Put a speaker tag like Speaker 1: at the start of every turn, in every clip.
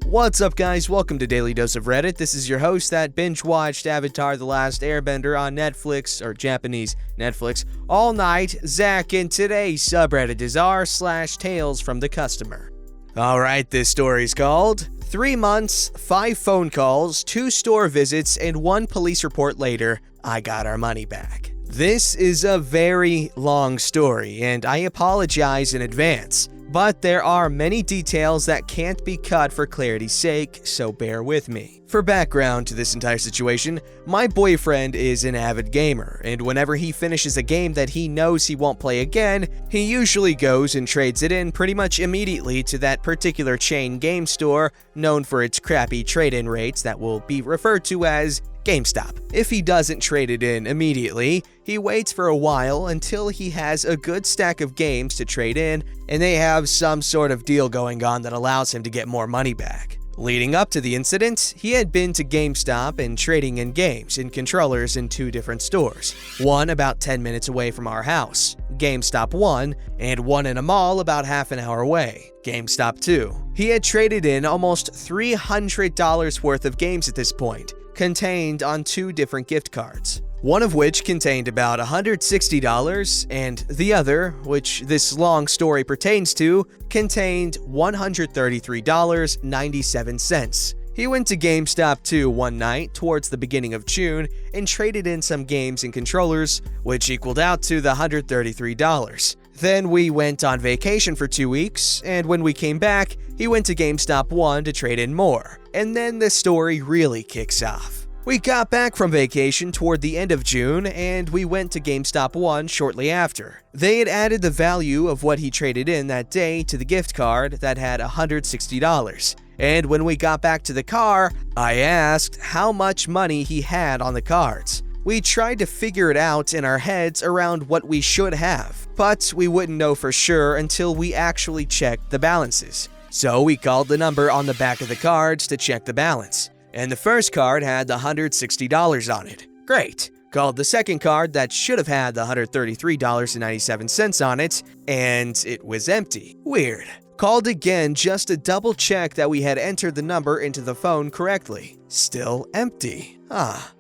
Speaker 1: What's up, guys? Welcome to Daily Dose of Reddit. This is your host that binge-watched Avatar: The Last Airbender on Netflix, or Japanese Netflix, all night, Zach, and today's subreddit is r/TalesFromTheCustomer. Alright, this story's called 3 months, 5 phone calls, 2 store visits, and 1 police report later, I got our money back. This is a very long story, and I apologize in advance. But there are many details that can't be cut for clarity's sake, so bear with me. For background to this entire situation, my boyfriend is an avid gamer, and whenever he finishes a game that he knows he won't play again, he usually goes and trades it in pretty much immediately to that particular chain game store known for its crappy trade-in rates that will be referred to as GameStop. If he doesn't trade it in immediately, he waits for a while until he has a good stack of games to trade in and they have some sort of deal going on that allows him to get more money back. Leading up to the incident, he had been to GameStop and trading in games and controllers in 2 different stores, one about 10 minutes away from our house, GameStop 1, and one in a mall about half an hour away, GameStop 2. He had traded in almost $300 worth of games at this point, contained on 2 different gift cards, one of which contained about $160 and the other, which this long story pertains to, contained $133.97. He went to GameStop 2 one night towards the beginning of June and traded in some games and controllers, which equaled out to the $133. Then we went on vacation for 2 weeks, and when we came back, he went to GameStop 1 to trade in more. And then the story really kicks off. We got back from vacation toward the end of June, and we went to GameStop 1 shortly after. They had added the value of what he traded in that day to the gift card that had $160. And when we got back to the car, I asked how much money he had on the cards. We tried to figure it out in our heads around what we should have, but we wouldn't know for sure until we actually checked the balances. So we called the number on the back of the cards to check the balance, and the first card had the $160 on it. Great. Called the second card that should have had the $133.97 on it, and it was empty. Weird. Called again just to double check that we had entered the number into the phone correctly. Still empty.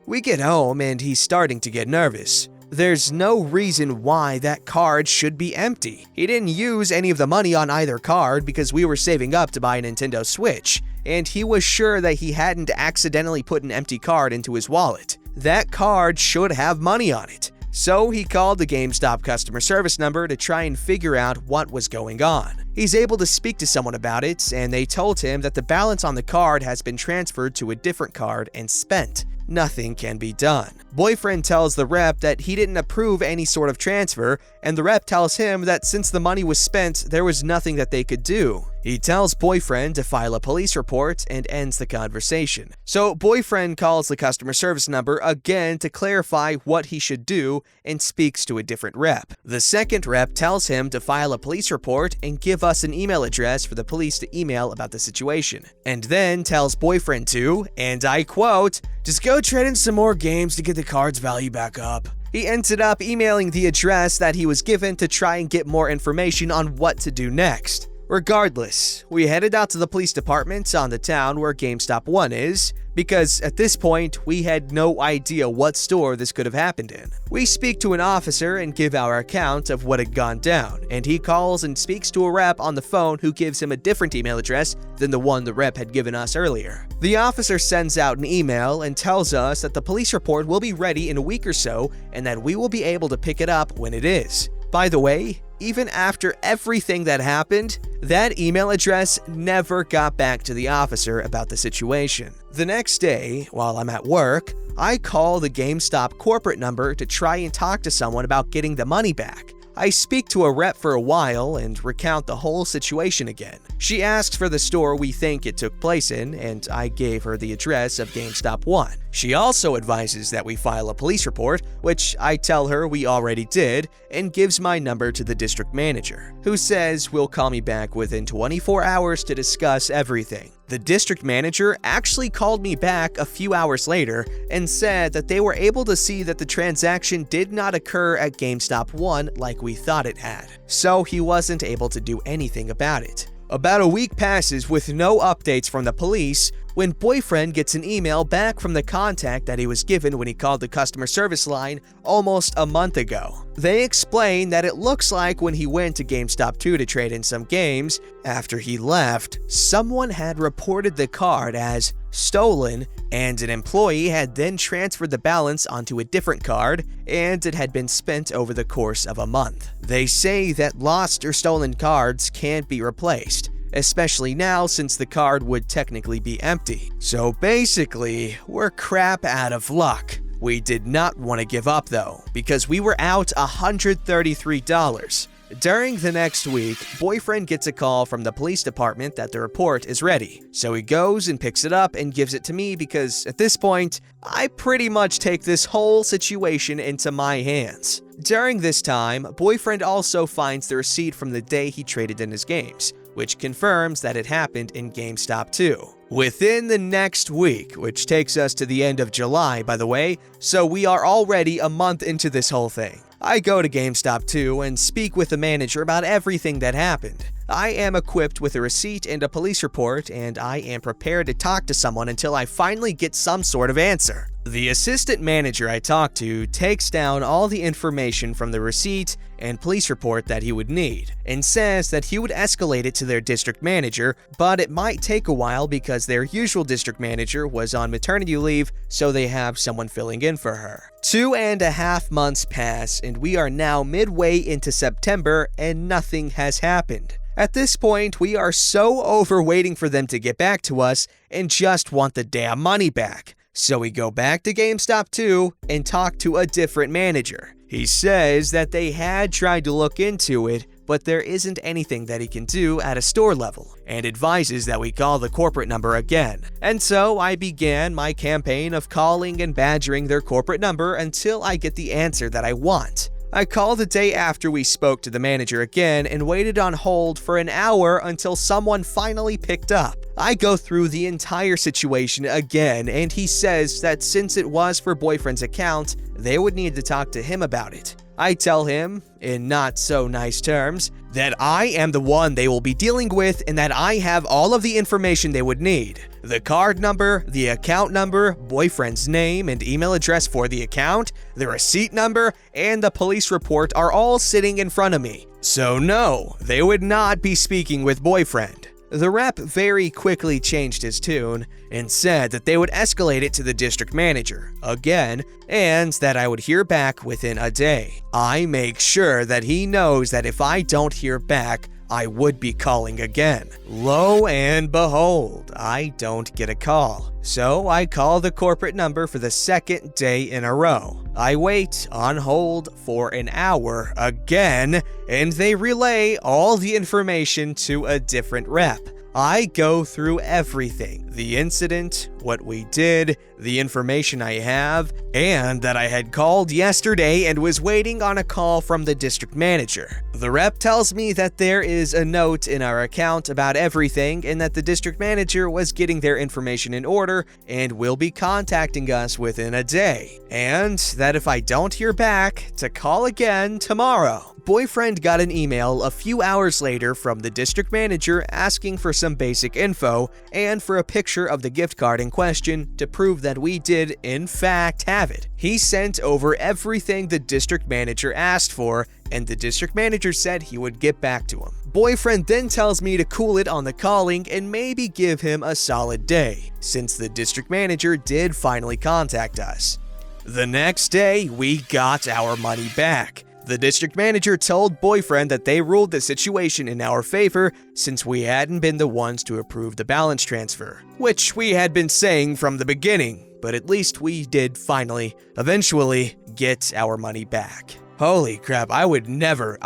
Speaker 1: We get home and he's starting to get nervous. There's no reason why that card should be empty. He didn't use any of the money on either card because we were saving up to buy a Nintendo Switch, and he was sure that he hadn't accidentally put an empty card into his wallet. That card should have money on it. So he called the GameStop customer service number to try and figure out what was going on. He's able to speak to someone about it, and they told him that the balance on the card has been transferred to a different card and spent. Nothing can be done. Boyfriend tells the rep that he didn't approve any sort of transfer, and the rep tells him that since the money was spent, there was nothing that they could do. He tells boyfriend to file a police report and ends the conversation. So boyfriend calls the customer service number again to clarify what he should do and speaks to a different rep. The second rep tells him to file a police report and give us an email address for the police to email about the situation. And then tells boyfriend to, and I quote, "Just go trade in some more games to get the card's value back up." He ended up emailing the address that he was given to try and get more information on what to do next. Regardless, we headed out to the police department on the town where GameStop 1 is, because at this point, we had no idea what store this could have happened in. We speak to an officer and give our account of what had gone down, and he calls and speaks to a rep on the phone who gives him a different email address than the one the rep had given us earlier. The officer sends out an email and tells us that the police report will be ready in a week or so and that we will be able to pick it up when it is. By the way, even after everything that happened, that email address never got back to the officer about the situation. The next day, while I'm at work, I call the GameStop corporate number to try and talk to someone about getting the money back. I speak to a rep for a while and recount the whole situation again. She asks for the store we think it took place in, and I gave her the address of GameStop 1. She also advises that we file a police report, which I tell her we already did, and gives my number to the district manager, who says will call me back within 24 hours to discuss everything. The district manager actually called me back a few hours later and said that they were able to see that the transaction did not occur at GameStop 1 like we thought it had, so he wasn't able to do anything about it. About a week passes with no updates from the police when boyfriend gets an email back from the contact that he was given when he called the customer service line almost a month ago. They explain that it looks like when he went to GameStop 2 to trade in some games, after he left, someone had reported the card as stolen, and an employee had then transferred the balance onto a different card, and it had been spent over the course of a month. They say that lost or stolen cards can't be replaced, especially now since the card would technically be empty. So basically, we're crap out of luck. We did not want to give up though, because we were out $133. During the next week, boyfriend gets a call from the police department that the report is ready. So he goes and picks it up and gives it to me because at this point, I pretty much take this whole situation into my hands. During this time, boyfriend also finds the receipt from the day he traded in his games, which confirms that it happened in GameStop 2. Within the next week, which takes us to the end of July, by the way, so we are already a month into this whole thing. I go to GameStop 2 and speak with the manager about everything that happened. I am equipped with a receipt and a police report, and I am prepared to talk to someone until I finally get some sort of answer. The assistant manager I talk to takes down all the information from the receipt and police report that he would need, and says that he would escalate it to their district manager, but it might take a while because their usual district manager was on maternity leave, so they have someone filling in for her. 2.5 months pass, and we are now midway into September, and nothing has happened. At this point, we are so over waiting for them to get back to us and just want the damn money back. So we go back to GameStop 2 and talk to a different manager. He says that they had tried to look into it, but there isn't anything that he can do at a store level, and advises that we call the corporate number again. And so I began my campaign of calling and badgering their corporate number until I get the answer that I want. I called the day after we spoke to the manager again and waited on hold for an hour until someone finally picked up. I go through the entire situation again, and he says that since it was for boyfriend's account, they would need to talk to him about it. I tell him, in not so nice terms, that I am the one they will be dealing with and that I have all of the information they would need. The card number, the account number, boyfriend's name and email address for the account, the receipt number, and the police report are all sitting in front of me. So no, they would not be speaking with boyfriend. The rep very quickly changed his tune and said that they would escalate it to the district manager again, and that I would hear back within a day. I make sure that he knows that if I don't hear back, I would be calling again. Lo and behold, I don't get a call. So I call the corporate number for the second day in a row. I wait on hold for an hour again, and they relay all the information to a different rep. I go through everything, the incident, what we did, the information I have, and that I had called yesterday and was waiting on a call from the district manager. The rep tells me that there is a note in our account about everything and that the district manager was getting their information in order and will be contacting us within a day, and that if I don't hear back, to call again tomorrow. Boyfriend got an email a few hours later from the district manager asking for some basic info and for a picture of the gift card in question to prove that we did in fact have it. He sent over everything the district manager asked for, and the district manager said he would get back to him. Boyfriend then tells me to cool it on the calling and maybe give him a solid day, since the district manager did finally contact us. The next day, we got our money back. The district manager told boyfriend that they ruled the situation in our favor since we hadn't been the ones to approve the balance transfer, which we had been saying from the beginning, but at least we did finally, eventually, get our money back. Holy crap, I would never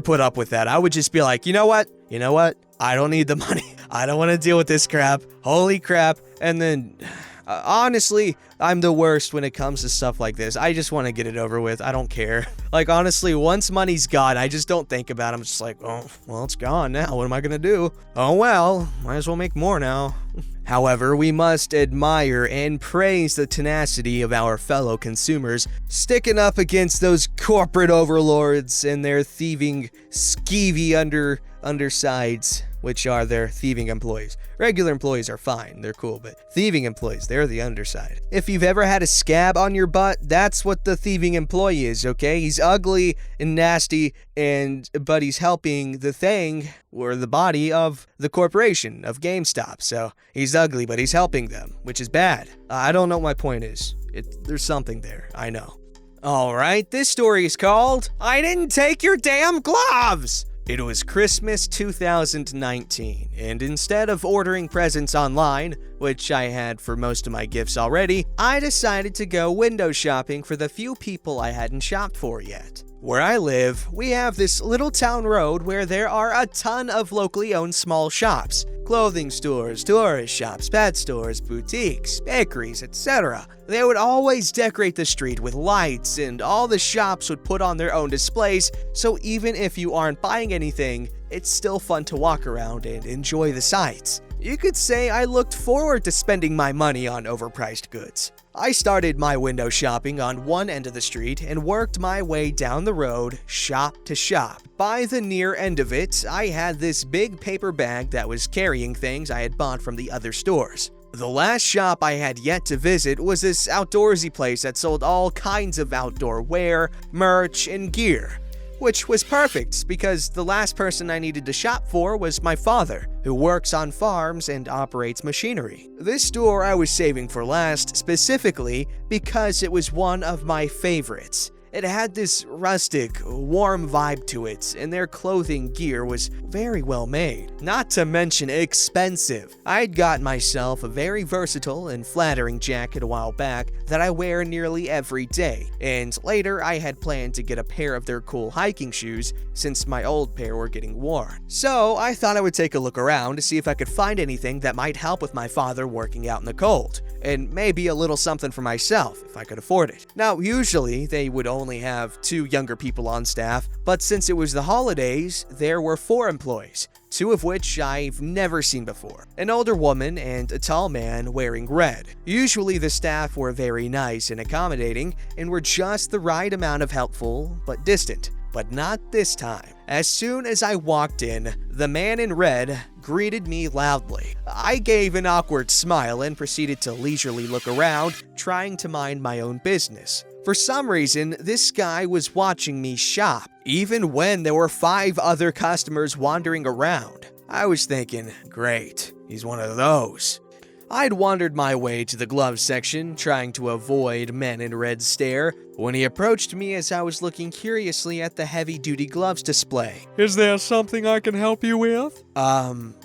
Speaker 1: put up with that. I would just be like, you know what? I don't need the money. I don't want to deal with this crap. Holy crap. And then, honestly, I'm the worst when it comes to stuff like this. I just want to get it over with. I don't care. Like, honestly, once money's gone, I just don't think about it. I'm just like, oh, well, it's gone now. What am I going to do? Oh, well, might as well make more now. However, we must admire and praise the tenacity of our fellow consumers, sticking up against those corporate overlords and their thieving, skeevy undersides. which are their thieving employees. Regular employees are fine, they're cool, but thieving employees, they're the underside. If you've ever had a scab on your butt, that's what the thieving employee is, okay? He's ugly and nasty, but he's helping the thing, or the body of the corporation, of GameStop. So he's ugly, but he's helping them, which is bad. I don't know what my point is. There's something there, I know. Alright, this story is called, I Didn't Take Your Damn Gloves! It was Christmas 2019, and instead of ordering presents online, which I had for most of my gifts already, I decided to go window shopping for the few people I hadn't shopped for yet. Where I live, we have this little town road where there are a ton of locally owned small shops. Clothing stores, tourist shops, pet stores, boutiques, bakeries, etc. They would always decorate the street with lights, and all the shops would put on their own displays, so even if you aren't buying anything, it's still fun to walk around and enjoy the sights. You could say I looked forward to spending my money on overpriced goods. I started my window shopping on one end of the street and worked my way down the road, shop to shop. By the near end of it, I had this big paper bag that was carrying things I had bought from the other stores. The last shop I had yet to visit was this outdoorsy place that sold all kinds of outdoor wear, merch, and gear. Which was perfect, because the last person I needed to shop for was my father, who works on farms and operates machinery. This store I was saving for last, specifically because it was one of my favorites. It had this rustic, warm vibe to it, and their clothing gear was very well made. Not to mention expensive. I'd got myself a very versatile and flattering jacket a while back that I wear nearly every day, and later I had planned to get a pair of their cool hiking shoes since my old pair were getting worn. So I thought I would take a look around to see if I could find anything that might help with my father working out in the cold, and maybe a little something for myself if I could afford it. Now, usually they would only have 2 younger people on staff, but since it was the holidays, there were 4 employees, 2 of which I've never seen before. An older woman and a tall man wearing red. Usually the staff were very nice and accommodating and were just the right amount of helpful but distant. But not this time. As soon as I walked in, the man in red greeted me loudly. I gave an awkward smile and proceeded to leisurely look around, trying to mind my own business. For some reason, this guy was watching me shop, even when there were 5 other customers wandering around. I was thinking, great, he's one of those. I'd wandered my way to the glove section, trying to avoid Man in Red's stare, when he approached me as I was looking curiously at the heavy-duty gloves display.
Speaker 2: Is there something I can help you with?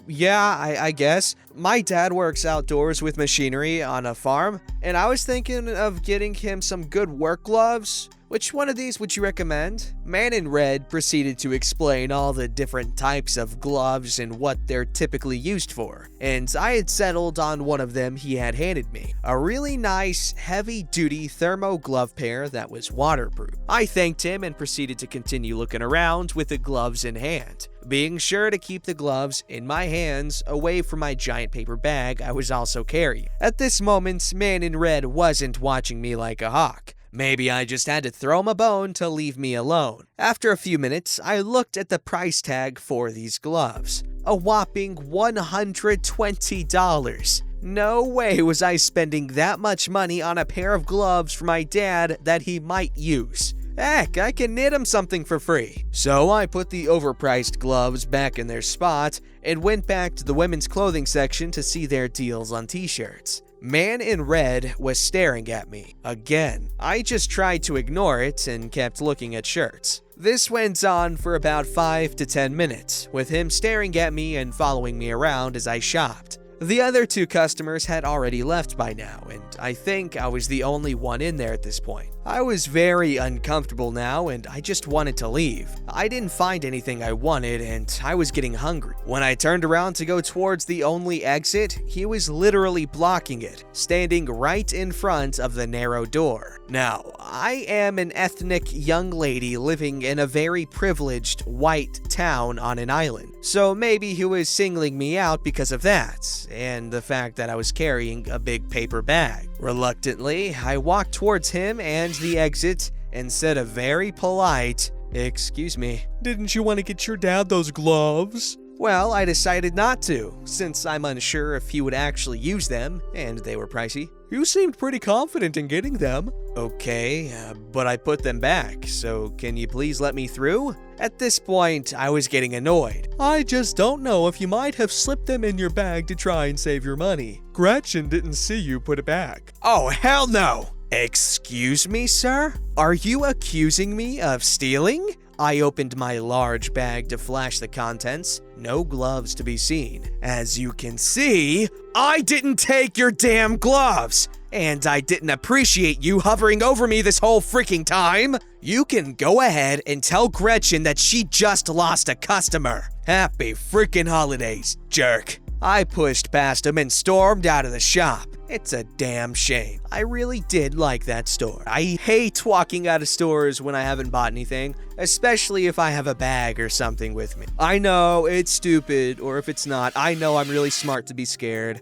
Speaker 1: Yeah, I guess. My dad works outdoors with machinery on a farm, and I was thinking of getting him some good work gloves. Which one of these would you recommend? Man in Red proceeded to explain all the different types of gloves and what they're typically used for, and I had settled on one of them he had handed me. A really nice, heavy-duty thermo glove pair that was waterproof. I thanked him and proceeded to continue looking around with the gloves in hand, being sure to keep the gloves in my hands away from my giant paper bag I was also carrying. At this moment, Man in Red wasn't watching me like a hawk. Maybe I just had to throw him a bone to leave me alone. After a few minutes, I looked at the price tag for these gloves. A whopping $120. No way was I spending that much money on a pair of gloves for my dad that he might use. Heck, I can knit him something for free. So I put the overpriced gloves back in their spot and went back to the women's clothing section to see their deals on t-shirts. Man in Red was staring at me. Again, I just tried to ignore it and kept looking at shirts. This went on for about 5 to 10 minutes, with him staring at me and following me around as I shopped. The other 2 customers had already left by now, and I think I was the only one in there at this point. I was very uncomfortable now, and I just wanted to leave. I didn't find anything I wanted, and I was getting hungry. When I turned around to go towards the only exit, he was literally blocking it, standing right in front of the narrow door. Now, I am an ethnic young lady living in a very privileged white town on an island, so maybe he was singling me out because of that, and the fact that I was carrying a big paper bag. Reluctantly, I walked towards him and the exit and said a very polite, "Excuse me."
Speaker 2: Didn't you want to get your dad those gloves?
Speaker 1: Well, I decided not to, since I'm unsure if he would actually use them, and they were pricey.
Speaker 2: You seemed pretty confident in getting them.
Speaker 1: Okay, but I put them back, so can you please let me through? At this point, I was getting annoyed.
Speaker 2: I just don't know if you might have slipped them in your bag to try and save your money. Gretchen didn't see you put it back.
Speaker 1: Oh, hell no! Excuse me, sir? Are you accusing me of stealing? I opened my large bag to flash the contents. No gloves to be seen. As you can see, I didn't take your damn gloves! And I didn't appreciate you hovering over me this whole freaking time! You can go ahead and tell Gretchen that she just lost a customer. Happy freaking holidays, jerk. I pushed past him and stormed out of the shop. It's a damn shame. I really did like that store. I hate walking out of stores when I haven't bought anything, especially if I have a bag or something with me. I know it's stupid, or if it's not, I know I'm really smart to be scared.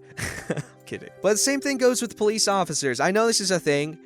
Speaker 1: Kidding. But the same thing goes with police officers. I know this is a thing.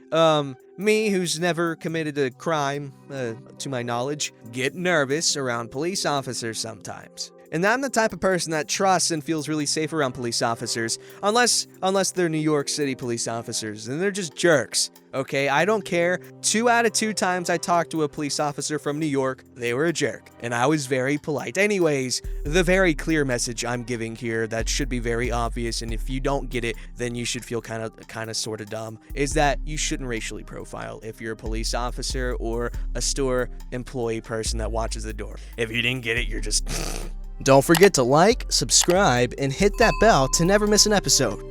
Speaker 1: Me, who's never committed a crime, to my knowledge, get nervous around police officers sometimes. And I'm the type of person that trusts and feels really safe around police officers, unless they're New York City police officers, and they're just jerks, okay? I don't care. 2 out of 2 times I talked to a police officer from New York, they were a jerk, and I was very polite. Anyways, the very clear message I'm giving here that should be very obvious, and if you don't get it, then you should feel kind of sort of dumb, is that you shouldn't racially profile if you're a police officer or a store employee person that watches the door. If you didn't get it, you're just... Don't forget to like, subscribe, and hit that bell to never miss an episode.